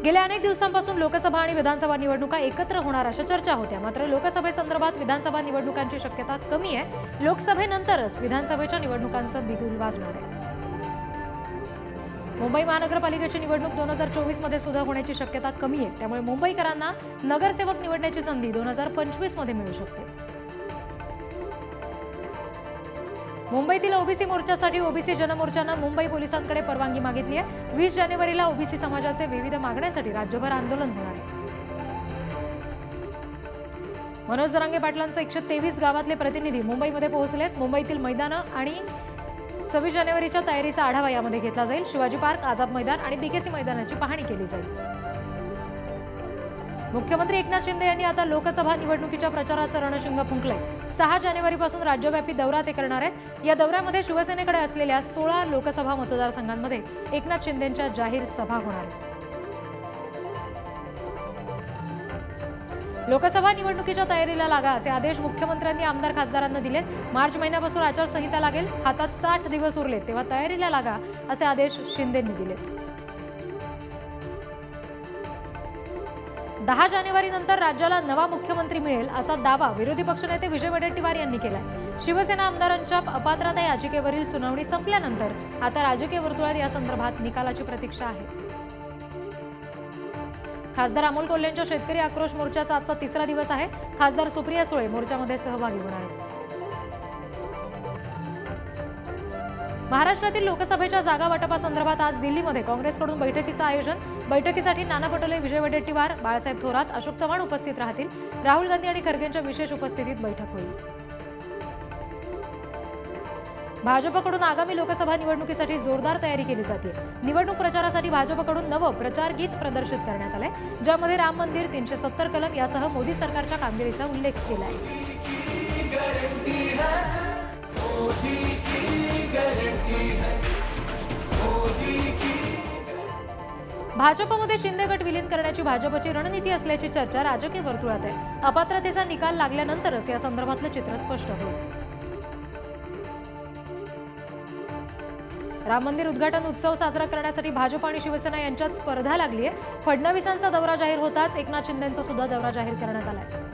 गेल्या अनेक दिवसांपासून लोकसभा आणि विधानसभा निवडणुका एकत्र होणार अशा चर्चा होत्या। मात्र लोकसभेसंदर्भात विधानसभा निवडणुकांची शक्यता कमी आहे। लोकसभेनंतरच विधानसभेच्या निवडणुकांचं बिगुल वाजणार आहे। मुंबई महानगरपालिकेची निवडणूक 2024 मध्ये सुद्धा होण्याची शक्यता कमी आहे। त्यामुळे मुंबईकरांना नगरसेवक निवडण्याची संधी 2025 मध्ये मिळू शकते। मुंबईतील ओबीसी मोर्चासाठी ओबीसी जनमोर्चानं मुंबई पोलिसांकडे परवानगी मागितली आहे। 20 जानेवारीला ओबीसी समाजाचे विविध मागण्यांसाठी राज्यभर आंदोलन होणार आहे। मनोज जरांगे पाटलांचे 123 गावातले प्रतिनिधी मुंबईमध्ये पोहोचलेत। मुंबईतील मैदानं आणि 26 जानेवारीच्या तयारीचा आढावा यामध्ये घेतला जाईल। शिवाजी पार्क, आझाद मैदान आणि बीकेसी मैदानाची पाहणी केली जाईल। मुख्यमंत्री एकनाथ शिंदे यांनी आता लोकसभा निवडणुकीच्या प्रचाराचं रणशिंग फुंकलंय। 6 जानेवारीपासून राज्यव्यापी दौरा ते करणार आहेत। या दौऱ्यामध्ये शिवसेनेकडे असलेल्या 16 लोकसभा मतदारसंघांमध्ये एकनाथ शिंदेंच्या जाहीर सभा होणार आहेत। लोकसभा निवडणुकीच्या तयारीला लागा असे आदेश मुख्यमंत्र्यांनी आमदार खासदारांना दिलेत। मार्च महिन्यापासून आचारसंहिता लागेल, हातात 60 दिवस उरले तेव्हा तयारीला लागा असे आदेश शिंदेंनी दिलेत। 10 जानेवारीनंतर राज्याला नवा मुख्यमंत्री मिळेल असा दावा विरोधी पक्षनेते विजय वडेट्टीवार यांनी केलाय। शिवसेना आमदारांच्या अपात्रता याचिकेवरील सुनावणी संपल्यानंतर आता राजकीय वर्तुळात या संदर्भात निकालाची प्रतीक्षा आहे। खासदार अमोल कोल्हेंच्या शेतकरी आक्रोश मोर्चाचा आजचा तिसरा दिवस आहे। खासदार सुप्रिया सुळे मोर्चामध्ये सहभागी होणार आहेत। महाराष्ट्रातील लोकसभेच्या जागा वाटपासंदर्भात आज दिल्लीमध्ये काँग्रेसकडून बैठकीचं आयोजन। बैठकीसाठी नाना पटोले, विजय वडेट्टीवार, बाळासाहेब थोरात, अशोक चव्हाण उपस्थित राहतील। राहुल गांधी आणि खरगेंच्या विशेष उपस्थितीत बैठक होईल। भाजपकडून आगामी लोकसभा निवडणुकीसाठी जोरदार तयारी केली जाते। निवडणूक प्रचारासाठी भाजपकडून नवं प्रचार गीत प्रदर्शित करण्यात आलंय, ज्यामध्ये राम मंदिर, 370 कलम यासह मोदी सरकारच्या कामगिरीचा उल्लेख केला आहे। भाजपमध्ये शिंदे गट विलीन करण्याची भाजपची रणनीती असल्याची चर्चा राजकीय वर्तुळात आहे। अपात्रतेचा निकाल लागल्यानंतरच या संदर्भातलं चित्र स्पष्ट होईल। राम मंदिर उद्घाटन उत्सव साजरा करण्यासाठी भाजप आणि शिवसेना यांच्यात स्पर्धा लागली आहे। फडणवीसांचा दौरा जाहीर होताच एकनाथ शिंदेंचा सुद्धा दौरा जाहीर करण्यात आलाय।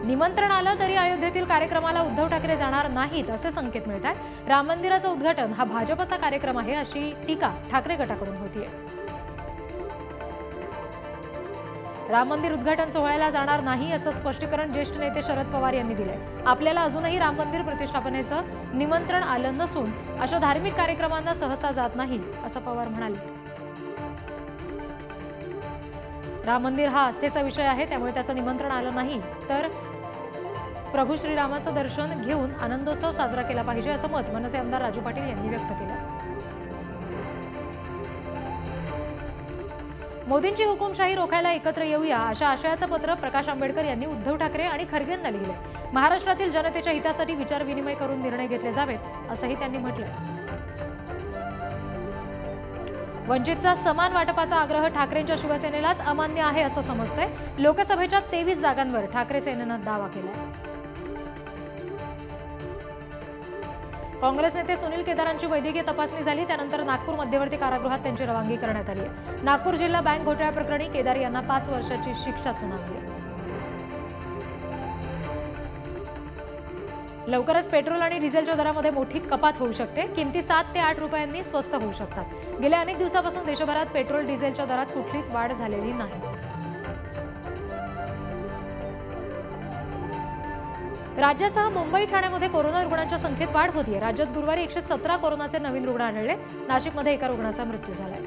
निमंत्रण आलं तरी अयोध्येतील कार्यक्रमाला उद्धव ठाकरे जाणार नाहीत असे संकेत मिळतात। राम मंदिराचं उद्घाटन हा भाजपचा कार्यक्रम आहे अशी टीका ठाकरे गटाकडून होतीये। राम मंदिर उद्घाटन सोहळ्याला जाणार नाही असं स्पष्टीकरण ज्येष्ठ नेते शरद पवार यांनी दिलंय। आपल्याला अजूनही राम मंदिर प्रतिष्ठापनेचं निमंत्रण आलं नसून अशा धार्मिक कार्यक्रमांना सहसा जात नाही असं पवार म्हणाले। राम मंदिर हा आस्थेचा विषय आहे, त्यामुळे त्याचं निमंत्रण आलं नाही तर प्रभू श्रीरामाचं दर्शन घेऊन आनंदोत्सव साजरा केला पाहिजे असं मत मनसे आमदार राजू पाटील यांनी व्यक्त केलं। मोदींची हुकुमशाही रोखायला एकत्र येऊया अशा आशयाचं पत्र प्रकाश आंबेडकर यांनी उद्धव ठाकरे आणि खरगेंना लिहिलंय। महाराष्ट्रातील जनतेच्या हितासाठी विचारविनिमय करून निर्णय घेतले जावेत असंही त्यांनी म्हटलंय। वंचितचा समान वाटपाचा आग्रह ठाकरेंच्या शिवसेनेलाच अमान्य आहे असं समजतंय। लोकसभेच्या 23 जागांवर ठाकरे सेनेनं दावा केलाय। काँग्रेस नेते सुनील केदारांची वैद्यकीय तपासणी झाली, त्यानंतर नागपूर मध्यवर्ती कारागृहात त्यांची रवानगी करण्यात आली आहे। नागपूर जिल्हा बँक घोटाळ्याप्रकरणी केदार यांना 5 वर्षाची शिक्षा सुनावली आहे। लवकरच पेट्रोल आणि डिझेलच्या दरामध्ये मोठी कपात होऊ शकते। किमती 7 ते 8 रुपयांनी स्वस्त होऊ शकतात। गेल्या अनेक दिवसापासून देशभरात पेट्रोल डिझेलच्या दरात कुठलीच वाढ झालेली नाही। राज्यासह मुंबई, ठाण्यामध्ये कोरोना रुग्णांच्या संख्येत वाढ होतीये। राज्यात गुरुवारी 117 कोरोनाचे नवीन रुग्ण आढळले। नाशिकमध्ये एका रुग्णाचा मृत्यू झालाय।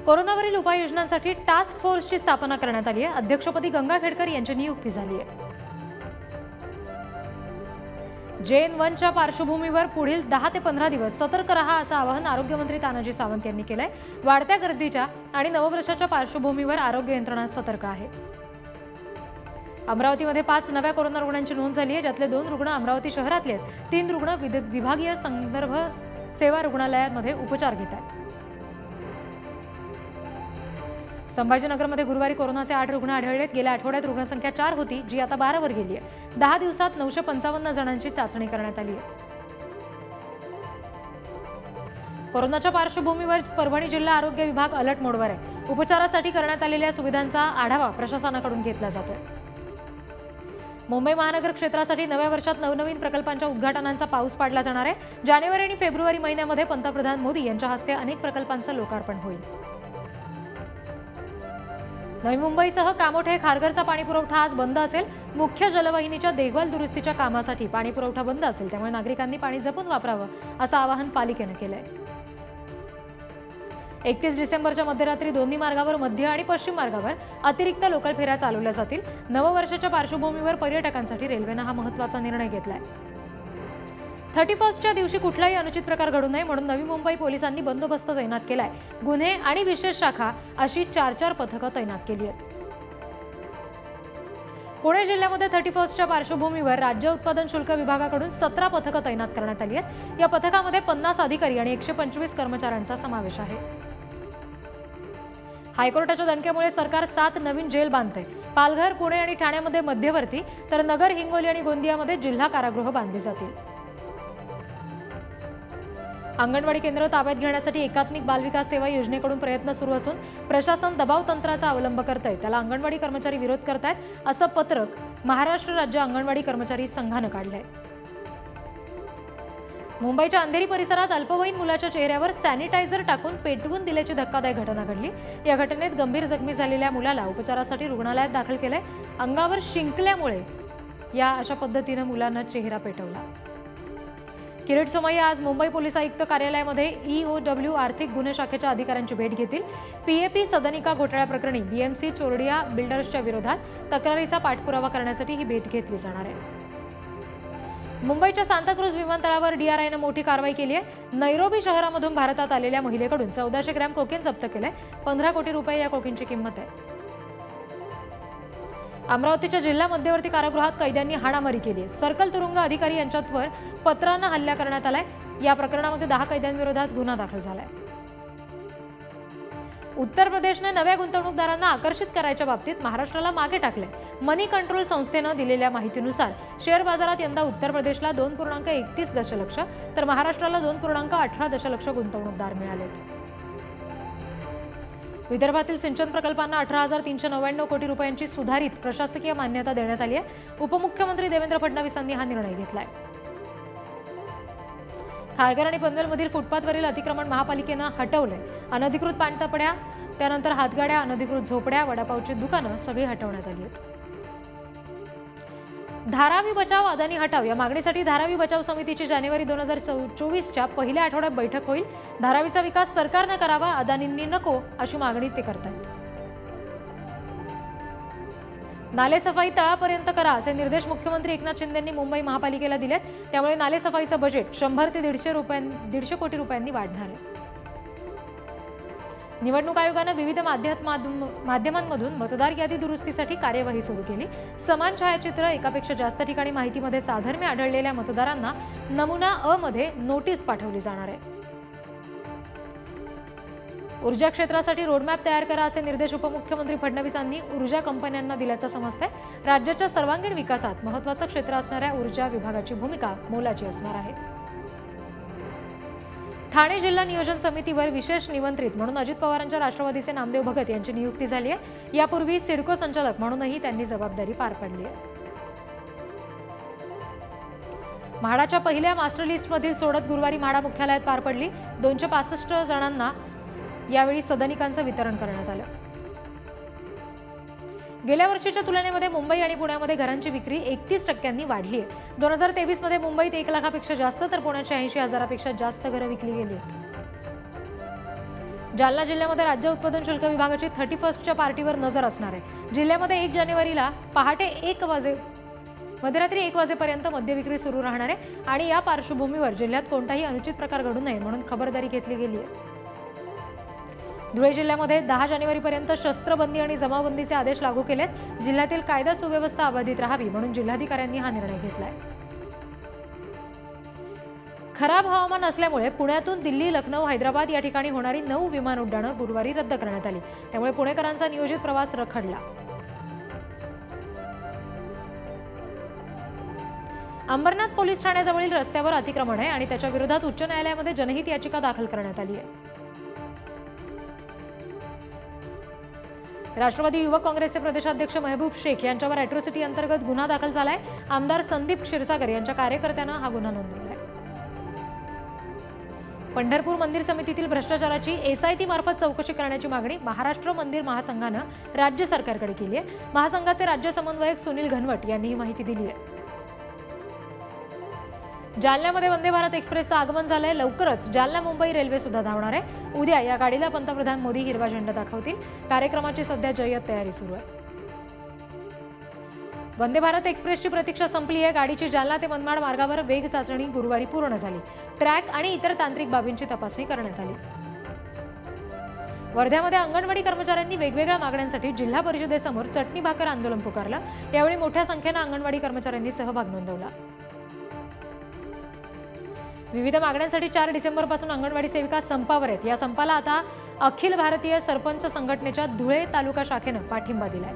कोरोनावरील उपाययोजनांसाठी टास्क फोर्सची स्थापना करण्यात आली आहे। अध्यक्षपदी गंगा खेडकर यांची नियुक्ती झाली आहे। JN1च्या पार्श्वभूमीवर पुढील 10 ते 15 दिवस सतर्क रहा असं आवाहन आरोग्यमंत्री तानाजी सावंत यांनी केलंय। वाढत्या गर्दीच्या आणि नववर्षाच्या पार्श्वभूमीवर आरोग्य यंत्रणा सतर्क आहे। अमरावतीमध्ये 5 नव्या कोरोना रुग्णांची नोंद झाली आहे, ज्यातले 2 रुग्ण अमरावती शहरातले आहेत। 3 रुग्ण विभागीय संदर्भ सेवा रुग्णालयामध्ये उपचार घेत आहेत। संभाजीनगरमध्ये गुरुवारी कोरोनाचे 8 रुग्ण आढळलेत। गेल्या आठवड्यात रुग्णसंख्या 4 होती, जी आता 12 वर गेली आहे। 10 दिवसात 955 जणांची चाचणी करण्यात आली आहे. कोरोनाच्या पार्श्वभूमीवर परभणी जिल्हा आरोग्य विभाग अलर्ट मोडवर आहे. उपचारासाठी करण्यात आलेल्या सुविधांचा आढावा प्रशासनाकडून घेतला जातोय. मुंबई महानगर क्षेत्रासाठी नव्या वर्षात नवनवीन प्रकल्पांच्या उद्घाटनांचा पाऊस पाडला जाणार आहे. जानेवारी आणि फेब्रुवारी महिन्यामध्ये पंतप्रधान मोदी यांच्या हस्ते अनेक प्रकल्पांचं लोकार्पण होईल. नवी मुंबईसह कामोठे खारघरचा पाणीपुरवठा आज बंद असेल. मुख्य जलवाहिनीच्या देखभाल दुरुस्तीच्या कामासाठी पाणीपुरवठा बंद असेल, त्यामुळे नागरिकांनी पाणी जपून वापरावं असं आवाहन पालिकेनं केलंय. 31 डिसेंबरच्या मध्यरात्री दोन्ही मार्गावर मध्य आणि पश्चिम मार्गावर अतिरिक्त लोकल फेऱ्या चालवल्या जातील. नववर्षाच्या पार्श्वभूमीवर पर्यटकांसाठी रेल्वेनं हा महत्त्वाचा निर्णय घेतलाय. 31च्या दिवशी कुठलाही अनुचित प्रकार घडू नये म्हणून नवी मुंबई पोलिसांनी बंदोबस्त तैनात केलाय. गुन्हे आणि विशेष शाखा अशी 4 पथकं तैनात केली आहेत. पुणे जिल्ह्यामध्ये 31च्या पार्श्वभूमीवर राज्य उत्पादन शुल्क विभागाकडून 17 पथकं तैनात करण्यात आली आहेत. या पथकामध्ये 50 अधिकारी आणि 125 कर्मचाऱ्यांचा समावेश आहे. हायकोर्टाच्या दणक्यामुळे सरकार 7 नवीन जेल बांधते. पालघर, पुणे आणि ठाण्यामध्ये मध्यवर्ती तर नगर, हिंगोली आणि गोंदियामध्ये जिल्हा कारागृह बांधली जातील. अंगणवाडी केंद्र ताब्यात घेण्यासाठी एकात्मिक बालविकास सेवा योजनेकडून प्रयत्न सुरू असून प्रशासन दबाव तंत्राचा अवलंब करतंय. त्याला अंगणवाडी कर्मचारी विरोध करतायत असं पत्रक महाराष्ट्र राज्य अंगणवाडी कर्मचारी संघानं काढलंय. मुंबईच्या अंधेरी परिसरात अल्पवयीन मुलाच्या चेहऱ्यावर सॅनिटायझर टाकून पेटवून दिल्याची धक्कादायक घटना घडली. या घटनेत गंभीर जखमी झालेल्या मुलाला उपचारासाठी रुग्णालयात दाखल केलंय. अंगावर शिंकल्यामुळे या अशा पद्धतीनं मुलांना चेहरा पेटवला. किरीट सोमय्या आज मुंबई पोलीस आयुक्त कार्यालयामध्ये EOW आर्थिक गुन्हे शाखेच्या अधिकाऱ्यांची भेट घेतील. PAP सदनिका घोटाळ्याप्रकरणी BMC चोरडिया बिल्डर्सच्या विरोधात तक्रारीचा पाठपुरावा करण्यासाठी ही भेट घेतली जाणार आहे. मुंबईच्या सांताक्रूज विमानतळावर DRIनं मोठी कारवाई केली आहे. नैरोबी शहरामधून भारतात आलेल्या महिलेकडून 1400 ग्रॅम कोकेन जप्त केलंय. 15 कोटी रुपये या कोकेनची किंमत आहे. अमरावतीच्या जिल्हा मध्यवर्ती कारागृहात कैद्यांनी हाणामारी केली आहे. सर्कल तुरुंग अधिकारी यांच्यावर पत्रानं हल्ला करण्यात आलाय. या प्रकरणामध्ये 10 कैद्यांविरोधात गुन्हा दाखल झालाय. उत्तर प्रदेशने नव्या गुंतवणूकदारांना आकर्षित करायच्या बाबतीत महाराष्ट्राला मागे टाकले. मनी कंट्रोल संस्थेनं दिलेल्या माहितीनुसार शेअर बाजारात यंदा उत्तर प्रदेशला 2.31 दशलक्ष तर महाराष्ट्राला 2.18 दशलक्ष गुंतवणूकदार मिळाले. विदर्भातील सिंचन प्रकल्पांना 18,399 कोटी रुपयांची सुधारित प्रशासकीय मान्यता देण्यात आली आहे. उपमुख्यमंत्री देवेंद्र फडणवीसांनी हा निर्णय घेतलाय. खारघर आणि पनवेलमधील फुटपाथवरील अतिक्रमण महापालिकेनं हटवलंय. अनधिकृत पाणटपड्या, त्यानंतर हातगाड्या, अनधिकृत झोपड्या, वडापावची दुकानं सगळी हटवण्यात आली आहेत. धारावी बचाव अदानी हटाव या मागणीसाठी धारावी बचाव समितीची जानेवारी 2024च्या पहिल्या आठवड्यात बैठक होईल. धारावीचा विकास सरकारने करावा, अदानींनी नको अशी मागणी ते करतात. नालेसफाई तळापर्यंत करा असे निर्देश मुख्यमंत्री एकनाथ शिंदेंनी मुंबई महापालिकेला दिलेत. त्यामुळे नालेसफाईचं बजेट 100 ते 150 कोटी रुपयांनी वाढणार आहे. निवडणूक आयोगानं विविध माध्यमांमधून मतदार यादी दुरुस्तीसाठी कार्यवाही सुरू केली. समान छायाचित्र, एकापेक्षा जास्त ठिकाणी माहितीमध्ये साधर्म्य आढळलेल्या मतदारांना नमुना अ मध्ये नोटीस पाठवली जाणार आहे. ऊर्जा क्षेत्रासाठी रोडमॅप तयार करा असे निर्देश उपमुख्यमंत्री फडणवीसांनी ऊर्जा कंपन्यांना दिल्याचं समजतंय. राज्याच्या सर्वांगीण विकासात महत्त्वाचं क्षेत्र असणाऱ्या ऊर्जा विभागाची भूमिका मोलाची असणार आहे. ठाणे जिल्हा नियोजन समितीवर विशेष निमंत्रित म्हणून अजित पवारांच्या राष्ट्रवादीचे नामदेव भगत यांची नियुक्ती झाली आहे. यापूर्वी सिडको संचालक म्हणूनही त्यांनी जबाबदारी पार पाडली आहे. म्हाडाच्या पहिल्या मास्टर लिस्टमधील सोडत गुरुवारी म्हाडा मुख्यालयात पार पडली. 265 जणांना यावेळी सदनिकांचं वितरण करण्यात आलं. गेल्या वर्षीच्या तुलनेमध्ये मुंबई आणि पुण्यामध्ये घरांची विक्री 31% वाढली आहे. 2023 मध्ये मुंबईत 1 लाखापेक्षा जास्त तर पुण्यात 80,000पेक्षा जास्त घरं विकली गेली. जालना जिल्ह्यामध्ये राज्य उत्पादन शुल्क विभागाची 31च्या पार्टीवर नजर असणार आहे. जिल्ह्यामध्ये 1 जानेवारीला मध्यरात्री 1 वाजेपर्यंत मद्य विक्री सुरू राहणार आहे आणि या पार्श्वभूमीवर जिल्ह्यात कोणताही अनुचित प्रकार घडू नये म्हणून खबरदारी घेतली गेली आहे. धुळे जिल्ह्यामध्ये 10 जानेवारीपर्यंत शस्त्रबंदी आणि जमावबंदीचे आदेश लागू केलेत. जिल्ह्यातील कायदा सुव्यवस्था अबाधित राहावी म्हणून जिल्हाधिकाऱ्यांनी हा निर्णय घेतलाय. खराब हवामान असल्यामुळे पुण्यातून दिल्ली, लखनौ, हैदराबाद या ठिकाणी होणारी 9 विमान उड्डाणं गुरुवारी रद्द करण्यात आली. त्यामुळे पुणेकरांचा नियोजित प्रवास रखडला. अंबरनाथ पोलीस ठाण्याजवळील रस्त्यावर अतिक्रमण आहे आणि त्याच्या विरोधात उच्च न्यायालयामध्ये जनहित याचिका दाखल करण्यात आली आहे. राष्ट्रवादी युवक काँग्रेसचे प्रदेशाध्यक्ष महबूब शेख यांच्यावर अॅट्रॉसिटी अंतर्गत गुन्हा दाखल झालाय. आमदार संदीप क्षीरसागर यांच्या कार्यकर्त्यानं हा गुन्हा नोंदवलाय. पंढरपूर मंदिर समितीतील भ्रष्टाचाराची एसआयटी मार्फत चौकशी करण्याची मागणी महाराष्ट्र मंदिर महासंघानं राज्य सरकारकडे केली आहे. महासंघाचे राज्य समन्वयक सुनील घनवट यांनी ही माहिती दिली आहे. जालन्यामध्ये वंदे भारत एक्सप्रेसचं आगमन झालंय. लवकरच जालना मुंबई रेल्वे सुद्धा धावणार आहे. उद्या या गाडीला पंतप्रधान मोदी हिरवा झेंडा दाखवतील. कार्यक्रमाची सध्या जय्यत तयारी सुरू आहे. वंदे भारत एक्सप्रेसची प्रतीक्षा संपली आहे. गाडीची जालना ते मनमाड मार्गावर वेग चाचणी गुरुवारी पूर्ण झाली. ट्रॅक आणि इतर तांत्रिक बाबींची तपासणी करण्यात आली. वर्ध्यामध्ये अंगणवाडी कर्मचाऱ्यांनी वेगवेगळ्या मागण्यांसाठी जिल्हा परिषदेसमोर चटणी भाकर आंदोलन पुकारलं. यावेळी मोठ्या संख्येनं अंगणवाडी कर्मचाऱ्यांनी सहभाग नोंदवला. विविध मागण्यांसाठी 4 डिसेंबरपासून अंगणवाडी सेविका संपावर आहेत. या संपाला आता अखिल भारतीय सरपंच संघटनेच्या धुळे तालुका शाखेनं पाठिंबा दिलाय.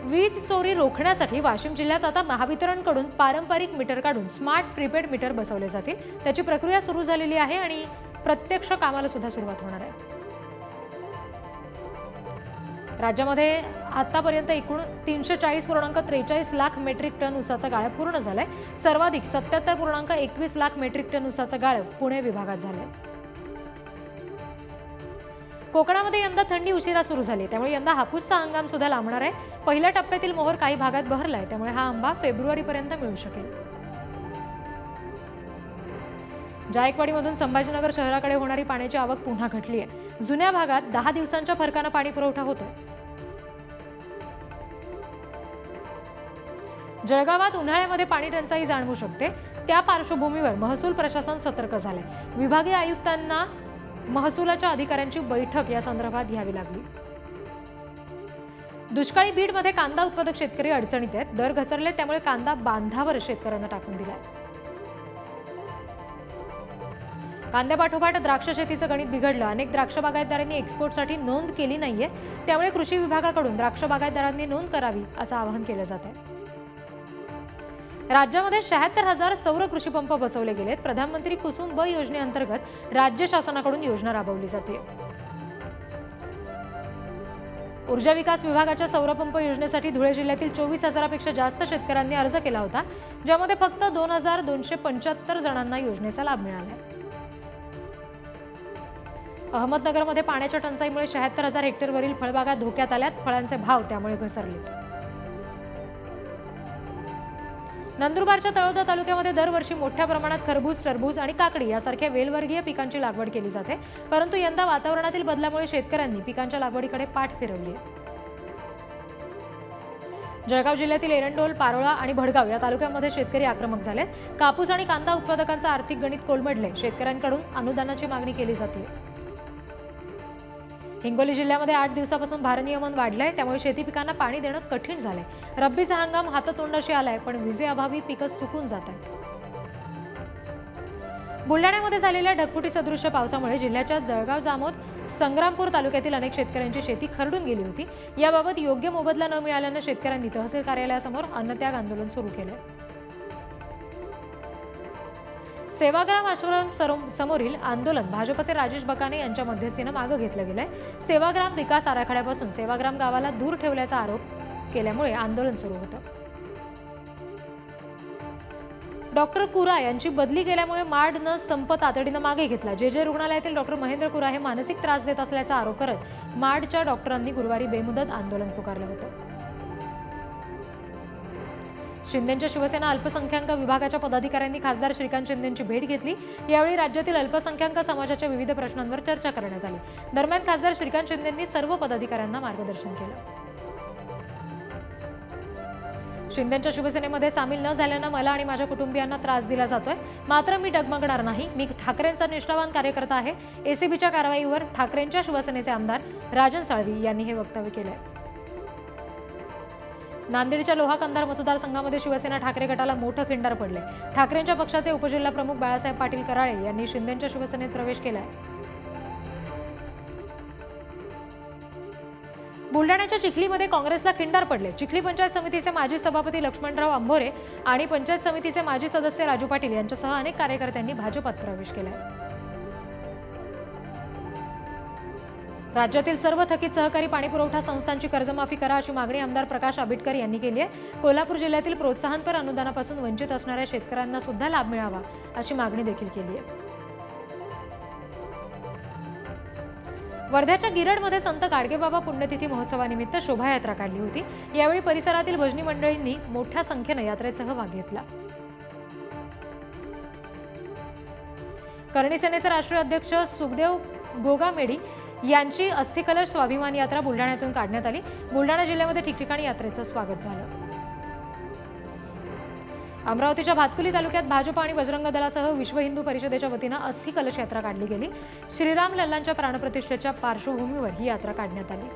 वीज चोरी रोखण्यासाठी वाशिम जिल्ह्यात आता महावितरणकडून पारंपरिक मीटर काढून स्मार्ट प्रीपेड मीटर बसवले जातील. त्याची प्रक्रिया सुरू झालेली आहे आणि प्रत्यक्ष कामाला सुद्धा सुरुवात होणार आहे. राज्यामध्ये आतापर्यंत एकूण 340.43 लाख मेट्रिक टन ऊसाचा गाळप पूर्ण झालाय. सर्वाधिक 77.21 लाख मेट्रिक टन ऊसाचा गाळप पुणे विभागात झालाय. कोकणामध्ये यंदा थंडी उशिरा सुरू झाली, त्यामुळे यंदा हापूसचा हंगाम सुद्धा लांबणार आहे. पहिल्या टप्प्यातील मोहर काही भागात बहरलाय, त्यामुळे हा आंबा फेब्रुवारीपर्यंत मिळू शकेल. जायकवाडीमधून संभाजीनगर शहराकडे होणारी पाण्याची आवक पुन्हा घटली आहे. जुन्या भागात 10 दिवसांच्या फरकानं पाणी पुरवठा होतोय. जळगावात उन्हाळ्यामध्ये पाणी टंचाई जाणवू शकते. त्या पार्श्वभूमीवर महसूल प्रशासन सतर्क झाले. विभागीय आयुक्तांना महसुलाच्या अधिकाऱ्यांची बैठक या संदर्भात घ्यावी लागली. दुष्काळी बीडमध्ये कांदा उत्पादक शेतकरी अडचणीत आहेत. दर घसरले, त्यामुळे कांदा बांधावर शेतकऱ्यांना टाकून दिलाय. कांद्यापाठोपाठ द्राक्ष शेतीचं गणित बिघडलं. अनेक द्राक्ष बागायतदारांनी एक्सपोर्टसाठी नोंद केली नाहीये, त्यामुळे कृषी विभागाकडून द्राक्ष बागायतदारांनी नोंद करावी असं आवाहन केलं जात आहे. राज्यामध्ये 76,000 सौर कृषी पंप बसवले गेलेत. प्रधानमंत्री कुसुम ब योजनेअंतर्गत राज्य शासनाकडून योजना राबवली जाते. ऊर्जा विकास विभागाच्या सौरपंप योजनेसाठी धुळे जिल्ह्यातील 24,000पेक्षा जास्त शेतकऱ्यांनी अर्ज केला होता, ज्यामध्ये फक्त 2,275 जणांना योजनेचा लाभ मिळाला. अहमदनगरमध्ये पाण्याच्या टंचाईमुळे 76,000 हेक्टरवरील फळबागा धोक्यात आल्यात. फळांचे भाव त्यामुळे घसरले. नंदुरबारच्या तळोदा तालुक्यामध्ये दरवर्षी मोठ्या प्रमाणात खरबूज, टरबूज आणि काकडी यासारख्या वेलवर्गीय पिकांची लागवड केली जाते, परंतु यंदा वातावरणातील बदलामुळे शेतकऱ्यांनी पिकांच्या लागवडीकडे पाठ फिरवली आहे. जळगाव जिल्ह्यातील एरंडोल, पारोळा आणि भडगाव या तालुक्यांमध्ये शेतकरी आक्रमक झाले. कापूस आणि कांदा उत्पादकांचं आर्थिक गणित कोलमडले. शेतकऱ्यांकडून अनुदानाची मागणी केली जाते. हिंगोली जिल्ह्यामध्ये 8 दिवसापासून भारनियमन वाढलंय, त्यामुळे शेती पिकांना पाणी देणं कठीण झालंय. रब्बीचा हंगाम हातातोंडाशी आलाय, पण विजेअभावी पिकं सुकून जात आहेत. बुलढाण्यामध्ये झालेल्या ढगफुटी सदृश्य पावसामुळे जिल्ह्याच्या जळगाव, जामोद, संग्रामपूर तालुक्यातील अनेक शेतकऱ्यांची शेती खरडून गेली होती. याबाबत योग्य मोबदला न मिळाल्यानं शेतकऱ्यांनी तहसील कार्यालयासमोर अन्नत्याग आंदोलन सुरू केलं. सेवाग्राम आश्रम समोरील आंदोलन भाजपचे राजेश बकाने यांच्या मध्यस्थीनं मागे घेतलं गेलंय. सेवाग्राम विकास आराखड्यापासून सेवाग्राम गावाला दूर ठेवल्याचा आरोप केल्यामुळे आंदोलन सुरू होतं. डॉक्टर कुरा यांची बदली केल्यामुळे माड न संप तातडीनं मागे घेतला. जे रुग्णालयातील डॉक्टर महेंद्र कुरा हे मानसिक त्रास देत असल्याचा आरोप करत माडच्या डॉक्टरांनी गुरुवारी बेमुदत आंदोलन पुकारलं होतं. शिंदेंच्या शिवसेना अल्पसंख्याक विभागाच्या पदाधिकाऱ्यांनी खासदार श्रीकांत शिंदेंची भेट घेतली. यावेळी राज्यातील अल्पसंख्याक समाजाच्या विविध प्रश्नांवर चर्चा करण्यात आली. दरम्यान खासदार श्रीकांत शिंदेंनी सर्व पदाधिकाऱ्यांना मार्गदर्शन केलं. शिंदेंच्या शिवसेनेमध्ये सामील न झाल्यानं मला आणि माझ्या कुटुंबियांना त्रास दिला जातोय, मात्र मी डगमगणार नाही. मी ठाकरेंचा निष्ठावान कार्यकर्ता आहे. एसीबीच्या कारवाईवर ठाकरेंच्या शिवसेनेचे आमदार राजन साळवी यांनी हे वक्तव्य केलंय. नांदेडच्या लोहा कंधार मतदारसंघामध्ये शिवसेना ठाकरे गटाला मोठं खिंडार पडले. ठाकरेंच्या पक्षाचे उपजिल्हा प्रमुख बाळासाहेब पाटील कराळे यांनी शिंदेंच्या शिवसेनेत प्रवेश केलाय. बुलढाण्याच्या चिखलीमध्ये काँग्रेसला खिंडार पडले. चिखली पंचायत समितीचे माजी सभापती लक्ष्मणराव आंभोरे आणि पंचायत समितीचे माजी सदस्य राजू पाटील यांच्यासह अनेक कार्यकर्त्यांनी भाजपात प्रवेश केला. राज्यातील सर्व थकीत सहकारी पाणीपुरवठा संस्थांची कर्जमाफी करा अशी मागणी आमदार प्रकाश आंबेडकर यांनी केली आहे. कोल्हापूर जिल्ह्यातील प्रोत्साहनपर अनुदानापासून वंचित असणाऱ्या शेतकऱ्यांना सुद्धा लाभ मिळावा अशी मागणी देखील केली आहे. वर्ध्याच्या गिरडमध्ये संत गाडगेबाबा पुण्यतिथी महोत्सवानिमित्त शोभायात्रा काढली होती. यावेळी परिसरातील भजनी मंडळींनी मोठ्या संख्येने यात्रेत भाग घेतला. करणी सेनेचे राष्ट्रीय अध्यक्ष सुखदेव गोगामेडी यांची अस्थिकलश स्वाभिमान यात्रा बुलढाण्यातून काढण्यात आली. बुलढाणा जिल्ह्यामध्ये ठिकठिकाणी यात्रेचं स्वागत झालं. अमरावतीच्या भातकुली तालुक्यात भाजप आणि बजरंग दलासह विश्व हिंदू परिषदेच्या वतीनं अस्थि कलश यात्रा काढली गेली. श्रीराम लल्लांच्या प्राणप्रतिष्ठेच्या पार्श्वभूमीवर ही यात्रा काढण्यात आली.